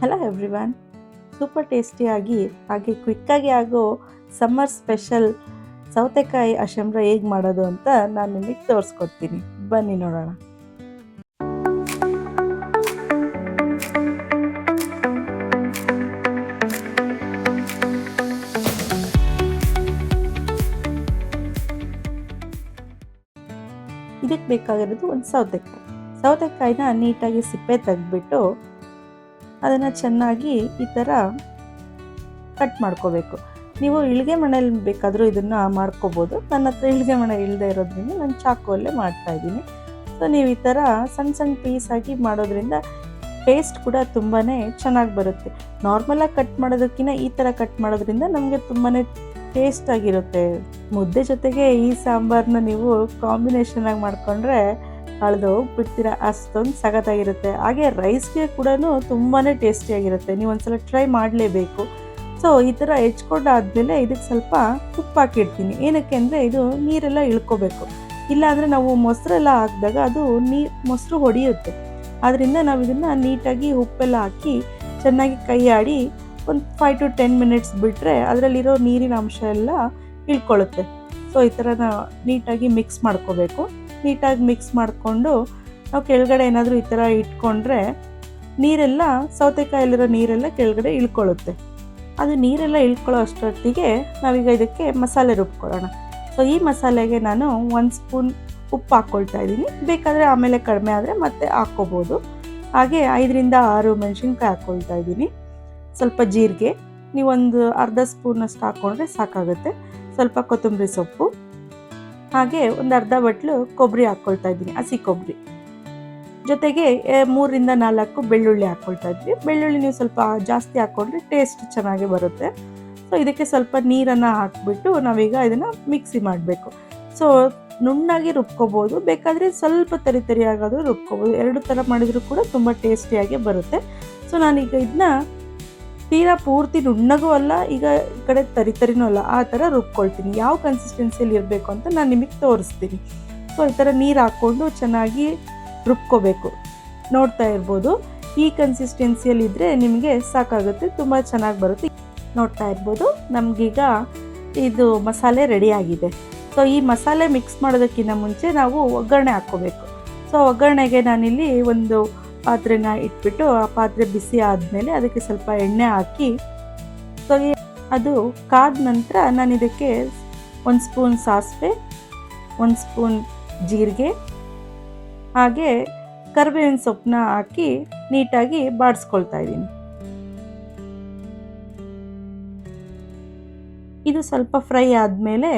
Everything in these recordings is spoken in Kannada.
Hello everyone. ಸೂಪರ್ ಟೇಸ್ಟಿಯಾಗಿ ಹಾಗೆ ಕ್ವಿಕ್ಕಾಗಿ ಆಗೋ ಸಮ್ಮರ್ ಸ್ಪೆಷಲ್ ಸೌತೆಕಾಯಿ ಅಶಂಬ್ರ ಹೇಗೆ ಮಾಡೋದು ಅಂತ ನಾನು ನಿಮಗೆ ತೋರಿಸ್ಕೊಡ್ತೀನಿ. ಬನ್ನಿ ನೋಡೋಣ. ಇದಕ್ಕೆ ಬೇಕಾಗಿರೋದು ಒಂದು ಸೌತೆಕಾಯಿನ ನೀಟಾಗಿ ಸಿಪ್ಪೆ ತೆಗೆದ್ಬಿಟ್ಟು ಅದನ್ನು ಚೆನ್ನಾಗಿ ಈ ಥರ ಕಟ್ ಮಾಡ್ಕೋಬೇಕು. ನೀವು ಇಳಿಗೆ ಮಣೆಯಲ್ಲಿ ಬೇಕಾದರೂ ಇದನ್ನು ಮಾಡ್ಕೋಬೋದು. ನನ್ನ ಹತ್ರ ಇಳಿಗೆ ಮಣೆ ಇಲ್ಲದೆ ಇರೋದ್ರಿಂದ ನಾನು ಚಾಕುವಲ್ಲೇ ಮಾಡ್ತಾಯಿದ್ದೀನಿ. ಸೊ ನೀವು ಈ ಥರ ಸಣ್ಣ ಸಣ್ಣ ಪೀಸಾಗಿ ಮಾಡೋದ್ರಿಂದ ಟೇಸ್ಟ್ ಕೂಡ ತುಂಬಾ ಚೆನ್ನಾಗಿ ಬರುತ್ತೆ. ನಾರ್ಮಲಾಗಿ ಕಟ್ ಮಾಡೋದಕ್ಕಿಂತ ಈ ಥರ ಕಟ್ ಮಾಡೋದ್ರಿಂದ ನಮಗೆ ತುಂಬಾ ಟೇಸ್ಟಾಗಿರುತ್ತೆ. ಮುದ್ದೆ ಜೊತೆಗೆ ಈ ಸಾಂಬಾರನ್ನ ನೀವು ಕಾಂಬಿನೇಷನಾಗಿ ಮಾಡಿಕೊಂಡ್ರೆ ಕಳೆದು ಹೋಗ್ಬಿಡ್ತೀರ, ಅಷ್ಟೊಂದು ಸಖತ್ತಾಗಿರುತ್ತೆ. ಹಾಗೆ ರೈಸ್ಗೆ ಕೂಡ ತುಂಬಾ ಟೇಸ್ಟಿಯಾಗಿರುತ್ತೆ. ನೀವು ಒಂದ್ಸಲ ಟ್ರೈ ಮಾಡಲೇಬೇಕು. ಸೊ ಈ ಥರ ಹೆಚ್ಕೊಂಡಾದ್ಮೇಲೆ ಇದಕ್ಕೆ ಸ್ವಲ್ಪ ಉಪ್ಪು ಹಾಕಿಡ್ತೀನಿ. ಏನಕ್ಕೆ ಅಂದರೆ ಇದು ನೀರೆಲ್ಲ ಇಳ್ಕೋಬೇಕು. ಇಲ್ಲಾಂದರೆ ನಾವು ಮೊಸರೆಲ್ಲ ಹಾಕಿದಾಗ ಅದು ಮೊಸರು ಹೊಡೆಯುತ್ತೆ. ಆದ್ದರಿಂದ ನಾವು ಇದನ್ನು ನೀಟಾಗಿ ಉಪ್ಪೆಲ್ಲ ಹಾಕಿ ಚೆನ್ನಾಗಿ ಕೈ ಆಡಿ ಒಂದು 5 to 10 ಮಿನಿಟ್ಸ್ ಬಿಟ್ಟರೆ ಅದರಲ್ಲಿರೋ ನೀರಿನ ಅಂಶ ಎಲ್ಲ ಇಳ್ಕೊಳ್ಳುತ್ತೆ. ಸೊ ಈ ಥರ ನೀಟಾಗಿ ಮಿಕ್ಸ್ ಮಾಡ್ಕೋಬೇಕು. ನೀಟಾಗಿ ಮಿಕ್ಸ್ ಮಾಡಿಕೊಂಡು ನಾವು ಕೆಳಗಡೆ ಏನಾದರೂ ಈ ಥರ ಇಟ್ಕೊಂಡ್ರೆ ನೀರೆಲ್ಲ ಸೌತೆಕಾಯಲ್ಲಿರೋ ನೀರೆಲ್ಲ ಕೆಳಗಡೆ ಇಳ್ಕೊಳ್ಳುತ್ತೆ. ಅದು ನೀರೆಲ್ಲ ಇಳ್ಕೊಳ್ಳೋ ಅಷ್ಟೊತ್ತಿಗೆ ನಾವೀಗ ಇದಕ್ಕೆ ಮಸಾಲೆ ರುಬ್ಕೊಳ್ಳೋಣ. ಸೊ ಈ ಮಸಾಲೆಗೆ ನಾನು 1 ಸ್ಪೂನ್ ಉಪ್ಪು ಹಾಕ್ಕೊಳ್ತಾ ಇದ್ದೀನಿ. ಬೇಕಾದರೆ ಆಮೇಲೆ ಕಡಿಮೆ ಆದರೆ ಮತ್ತೆ ಹಾಕ್ಕೋಬೋದು. ಹಾಗೆ 5 ರಿಂದ 6 ಮೆಣಸಿನ್ಕಾಯಿ ಹಾಕ್ಕೊಳ್ತಾ ಇದ್ದೀನಿ. ಸ್ವಲ್ಪ ಜೀರಿಗೆ ನೀವೊಂದು ಅರ್ಧ ಸ್ಪೂನಷ್ಟು ಹಾಕ್ಕೊಂಡ್ರೆ ಸಾಕಾಗುತ್ತೆ. ಸ್ವಲ್ಪ ಕೊತ್ತಂಬರಿ ಸೊಪ್ಪು, ಹಾಗೆ ಒಂದು ಅರ್ಧ ಬಟ್ಲು ಕೊಬ್ಬರಿ ಹಾಕ್ಕೊಳ್ತಾ ಇದ್ದೀನಿ, ಹಸಿ ಕೊಬ್ಬರಿ. ಜೊತೆಗೆ 3 ರಿಂದ 4 ಬೆಳ್ಳುಳ್ಳಿ ಹಾಕ್ಕೊಳ್ತಾ ಇದ್ವಿ. ಬೆಳ್ಳುಳ್ಳಿ ನೀವು ಸ್ವಲ್ಪ ಜಾಸ್ತಿ ಹಾಕ್ಕೊಂಡ್ರೆ ಟೇಸ್ಟ್ ಚೆನ್ನಾಗಿ ಬರುತ್ತೆ. ಸೊ ಇದಕ್ಕೆ ಸ್ವಲ್ಪ ನೀರನ್ನು ಹಾಕಿಬಿಟ್ಟು ನಾವೀಗ ಇದನ್ನು ಮಿಕ್ಸಿ ಮಾಡಬೇಕು. ಸೊ ನುಣ್ಣಾಗಿ ರುಬ್ಕೋಬೋದು, ಬೇಕಾದರೆ ಸ್ವಲ್ಪ ತರಿ ಆಗೋದು ರುಬ್ಕೋಬೋದು. 2 ಥರ ಮಾಡಿದರೂ ಕೂಡ ತುಂಬ ಟೇಸ್ಟಿಯಾಗಿ ಬರುತ್ತೆ. ಸೊ ನಾನೀಗ ಇದನ್ನ ತೀರಾ ಪೂರ್ತಿ ನುಣ್ಣಗೂ ಅಲ್ಲ, ಈಗ ಈ ಕಡೆ ತರಿನೂ ಅಲ್ಲ, ಆ ಥರ ರುಬ್ಕೊಳ್ತೀನಿ. ಯಾವ ಕನ್ಸಿಸ್ಟೆನ್ಸಿಯಲ್ಲಿ ಇರಬೇಕು ಅಂತ ನಾನು ನಿಮಗೆ ತೋರಿಸ್ತೀನಿ. ಸೊ ಈ ಥರ ನೀರು ಹಾಕ್ಕೊಂಡು ಚೆನ್ನಾಗಿ ರುಬ್ಕೋಬೇಕು. ನೋಡ್ತಾ ಇರ್ಬೋದು, ಈ ಕನ್ಸಿಸ್ಟೆನ್ಸಿಯಲ್ಲಿ ಇದ್ದರೆ ನಿಮಗೆ ಸಾಕಾಗುತ್ತೆ, ತುಂಬ ಚೆನ್ನಾಗಿ ಬರುತ್ತೆ. ನೋಡ್ತಾ ಇರ್ಬೋದು, ನಮಗೀಗ ಇದು ಮಸಾಲೆ ರೆಡಿಯಾಗಿದೆ. ಸೊ ಈ ಮಸಾಲೆ ಮಿಕ್ಸ್ ಮಾಡೋದಕ್ಕಿಂತ ಮುಂಚೆ ನಾವು ಒಗ್ಗರಣೆ ಹಾಕ್ಕೋಬೇಕು. ಸೊ ಒಗ್ಗರಣೆಗೆ ನಾನಿಲ್ಲಿ ಒಂದು ಪಾತ್ರೆನ ಇಟ್ಬಿಟ್ಟು ಆ ಪಾತ್ರೆ ಬಿಸಿ ಆದಮೇಲೆ ಅದಕ್ಕೆ ಸ್ವಲ್ಪ ಎಣ್ಣೆ ಹಾಕಿ, ಸೊ ಅದು ಕಾದ ನಂತರ ನಾನು ಇದಕ್ಕೆ 1 ಸ್ಪೂನ್ ಸಾಸಿವೆ, 1 ಸ್ಪೂನ್ ಜೀರಿಗೆ, ಹಾಗೆ ಕರಿಬೇವಿನ ಸೊಪ್ಪನ್ನ ಹಾಕಿ ನೀಟಾಗಿ ಬಾಡಿಸ್ಕೊಳ್ತಾ ಇದ್ದೀನಿ. ಇದು ಸ್ವಲ್ಪ ಫ್ರೈ ಆದಮೇಲೆ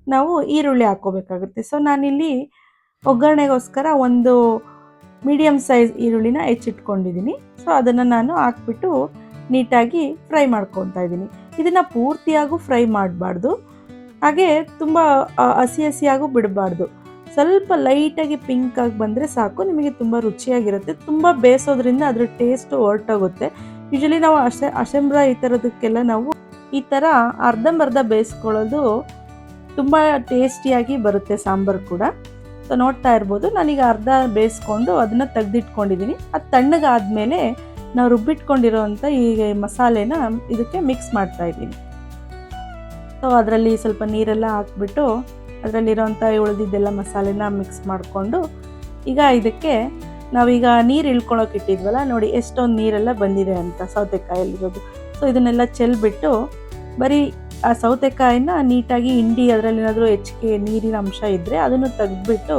ನಾವು ಈರುಳ್ಳಿ ಹಾಕ್ಕೋಬೇಕಾಗುತ್ತೆ. ಸೊ ನಾನಿಲ್ಲಿ ಒಗ್ಗರಣೆಗೋಸ್ಕರ ಒಂದು ಮೀಡಿಯಮ್ ಸೈಜ್ ಈರುಳ್ಳಿನ ಹೆಚ್ಚಿಟ್ಕೊಂಡಿದ್ದೀನಿ. ಸೊ ಅದನ್ನು ನಾನು ಹಾಕ್ಬಿಟ್ಟು ನೀಟಾಗಿ ಫ್ರೈ ಮಾಡ್ಕೊತಾ ಇದ್ದೀನಿ. ಇದನ್ನು ಪೂರ್ತಿಯಾಗೂ ಫ್ರೈ ಮಾಡಬಾರ್ದು, ಹಾಗೆ ತುಂಬ ಹಸಿಯಾಗೂ ಬಿಡಬಾರ್ದು. ಸ್ವಲ್ಪ ಲೈಟಾಗಿ ಪಿಂಕ್ ಆಗಿ ಬಂದರೆ ಸಾಕು, ನಿಮಗೆ ತುಂಬ ರುಚಿಯಾಗಿರುತ್ತೆ. ತುಂಬ ಬೇಯಿಸೋದ್ರಿಂದ ಅದ್ರ ಟೇಸ್ಟು ಹೊರಟೋಗುತ್ತೆ. ಯೂಶಲಿ ನಾವು ಅಶಂಬ್ರ ಈ ಥರದಕ್ಕೆಲ್ಲ ನಾವು ಈ ಥರ ಅರ್ಧಂಬರ್ಧ ಬೇಯಿಸ್ಕೊಳ್ಳೋದು ತುಂಬ ಟೇಸ್ಟಿಯಾಗಿ ಬರುತ್ತೆ ಸಾಂಬಾರು ಕೂಡ. ಸೊ ನೋಡ್ತಾ ಇರ್ಬೋದು, ನಾನೀಗ ಅರ್ಧ ಬೇಯಿಸ್ಕೊಂಡು ಅದನ್ನು ತೆಗೆದಿಟ್ಕೊಂಡಿದ್ದೀನಿ. ಅದು ತಣ್ಣಗಾದ್ಮೇಲೆ ನಾವು ರುಬ್ಬಿಟ್ಕೊಂಡಿರೋವಂಥ ಈ ಮಸಾಲೆನ ಇದಕ್ಕೆ ಮಿಕ್ಸ್ ಮಾಡ್ತಾ ಇದ್ದೀನಿ. ಸೊ ಅದರಲ್ಲಿ ಸ್ವಲ್ಪ ನೀರೆಲ್ಲ ಹಾಕ್ಬಿಟ್ಟು ಅದರಲ್ಲಿರೋವಂಥ ಉಳಿದಿದ್ದೆಲ್ಲ ಮಸಾಲೆನ ಮಿಕ್ಸ್ ಮಾಡಿಕೊಂಡು ಈಗ ಇದಕ್ಕೆ ನಾವೀಗ ನೀರು ಇಳ್ಕೊಳಕ್ಕೆ ಇಟ್ಟಿದ್ವಲ್ಲ, ನೋಡಿ ಎಷ್ಟೊಂದು ನೀರೆಲ್ಲ ಬಂದಿದೆ ಅಂತ ಸೌತೆಕಾಯಲ್ಲಿರೋದು. ಸೊ ಇದನ್ನೆಲ್ಲ ಚೆಲ್ಬಿಟ್ಟು ಬರೀ ಆ ಸೌತೆಕಾಯಿನ ನೀಟಾಗಿ ಹಿಂಡಿ ಅದರಲ್ಲಿ ಏನಾದರೂ ಹೆಚ್ಚಿಗೆ ನೀರಿನ ಅಂಶ ಇದ್ದರೆ ಅದನ್ನು ತೆಗೆದ್ಬಿಟ್ಟು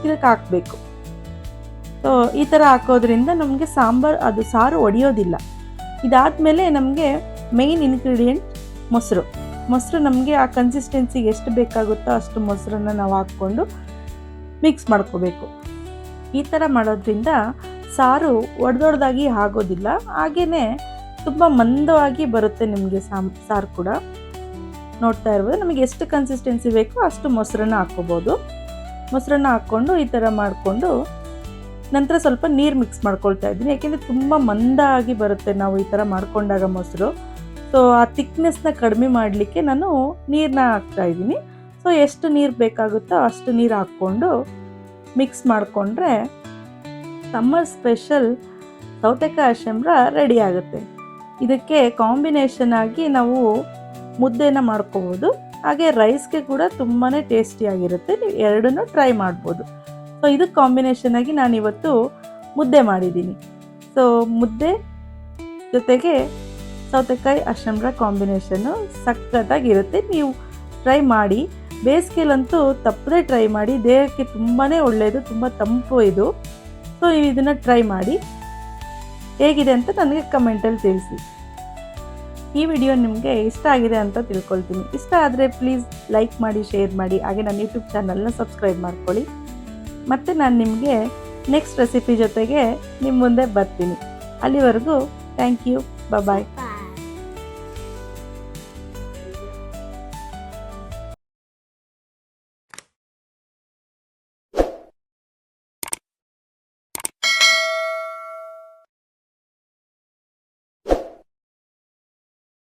ಇದಕ್ಕೆ ಹಾಕಬೇಕು. ಸೊ ಈ ಥರ ಹಾಕೋದ್ರಿಂದ ನಮಗೆ ಸಾರು ಒಡೆಯೋದಿಲ್ಲ. ಇದಾದಮೇಲೆ ನಮಗೆ ಮೇಯ್ನ್ ಇಂಗ್ರೀಡಿಯೆಂಟ್ ಮೊಸರು ನಮಗೆ ಆ ಕನ್ಸಿಸ್ಟೆನ್ಸಿಗೆ ಎಷ್ಟು ಬೇಕಾಗುತ್ತೋ ಅಷ್ಟು ಮೊಸರನ್ನು ನಾವು ಹಾಕ್ಕೊಂಡು ಮಿಕ್ಸ್ ಮಾಡ್ಕೋಬೇಕು. ಈ ಥರ ಮಾಡೋದ್ರಿಂದ ಸಾರು ಒಡೆದೊಡ್ದಾಗಿ ಆಗೋದಿಲ್ಲ, ಹಾಗೆಯೇ ತುಂಬ ಮಂದವಾಗಿ ಬರುತ್ತೆ ನಿಮಗೆ ಸಾರು ಕೂಡ. ನೋಡ್ತಾ ಇರ್ಬೋದು, ನಮಗೆ ಎಷ್ಟು ಕನ್ಸಿಸ್ಟೆನ್ಸಿ ಬೇಕೋ ಅಷ್ಟು ಮೊಸರನ್ನ ಹಾಕ್ಕೋಬೋದು. ಮೊಸರನ್ನ ಹಾಕ್ಕೊಂಡು ಈ ಥರ ಮಾಡಿಕೊಂಡು ನಂತರ ಸ್ವಲ್ಪ ನೀರು ಮಿಕ್ಸ್ ಮಾಡ್ಕೊಳ್ತಾ ಇದ್ದೀನಿ. ಯಾಕೆಂದರೆ ತುಂಬ ಮಂದಾಗಿ ಬರುತ್ತೆ ನಾವು ಈ ಥರ ಮಾಡ್ಕೊಂಡಾಗ ಮೊಸರು. ಸೊ ಆ ಥಿಕ್ನೆಸ್ನ ಕಡಿಮೆ ಮಾಡಲಿಕ್ಕೆ ನಾನು ನೀರನ್ನ ಹಾಕ್ತಾಯಿದ್ದೀನಿ. ಸೊ ಎಷ್ಟು ನೀರು ಬೇಕಾಗುತ್ತೋ ಅಷ್ಟು ನೀರು ಹಾಕ್ಕೊಂಡು ಮಿಕ್ಸ್ ಮಾಡಿಕೊಂಡ್ರೆ ಸಮ್ಮರ್ ಸ್ಪೆಷಲ್ ಸೌತೆಕಾಯಿ ಅಶಂಬ್ರ ರೆಡಿ ಆಗುತ್ತೆ. ಇದಕ್ಕೆ ಕಾಂಬಿನೇಷನ್ ಆಗಿ ನಾವು ಮುದ್ದೆನ ಮಾಡ್ಕೋಬೋದು, ಹಾಗೆ ರೈಸ್ಗೆ ಕೂಡ ತುಂಬಾ ಟೇಸ್ಟಿಯಾಗಿರುತ್ತೆ. ನೀವು ಎರಡನ್ನೂ ಟ್ರೈ ಮಾಡ್ಬೋದು. ಸೊ ಇದಕ್ಕೆ ಕಾಂಬಿನೇಷನ್ ಆಗಿ ನಾನಿವತ್ತು ಮುದ್ದೆ ಮಾಡಿದ್ದೀನಿ. ಸೊ ಮುದ್ದೆ ಜೊತೆಗೆ ಸೌತೆಕಾಯಿ ಅಶಂಬ್ರ ಕಾಂಬಿನೇಷನ್ನು ಸಖತ್ತಾಗಿರುತ್ತೆ. ನೀವು ಟ್ರೈ ಮಾಡಿ. ಬೇಸಿಗೆಲಂತೂ ತಪ್ಪದೇ ಟ್ರೈ ಮಾಡಿ. ದೇಹಕ್ಕೆ ತುಂಬಾ ಒಳ್ಳೆಯದು, ತುಂಬ ತಂಪು ಇದು. ಸೊ ನೀವು ಇದನ್ನು ಟ್ರೈ ಮಾಡಿ. ಹೇಗಿದೆ ಅಂತ ನನಗೆ ಕಮೆಂಟಲ್ಲಿ ತಿಳಿಸಿ. ಈ ವಿಡಿಯೋ ನಿಮಗೆ ಇಷ್ಟ ಆಗಿದೆ ಅಂತ ತಿಳ್ಕೊಳ್ತೀನಿ. ಇಷ್ಟ ಆದರೆ ಪ್ಲೀಸ್ ಲೈಕ್ ಮಾಡಿ, ಶೇರ್ ಮಾಡಿ, ಹಾಗೆ ನನ್ನ ಯೂಟ್ಯೂಬ್ ಚಾನಲ್ನ ಸಬ್ಸ್ಕ್ರೈಬ್ ಮಾಡ್ಕೊಳ್ಳಿ. ಮತ್ತು ನಾನು ನಿಮಗೆ ನೆಕ್ಸ್ಟ್ ರೆಸಿಪಿ ಜೊತೆಗೆ ನಿಮ್ಮ ಮುಂದೆ ಬರ್ತೀನಿ. ಅಲ್ಲಿವರೆಗೂ ಥ್ಯಾಂಕ್ ಯು. ಬಾಯ್.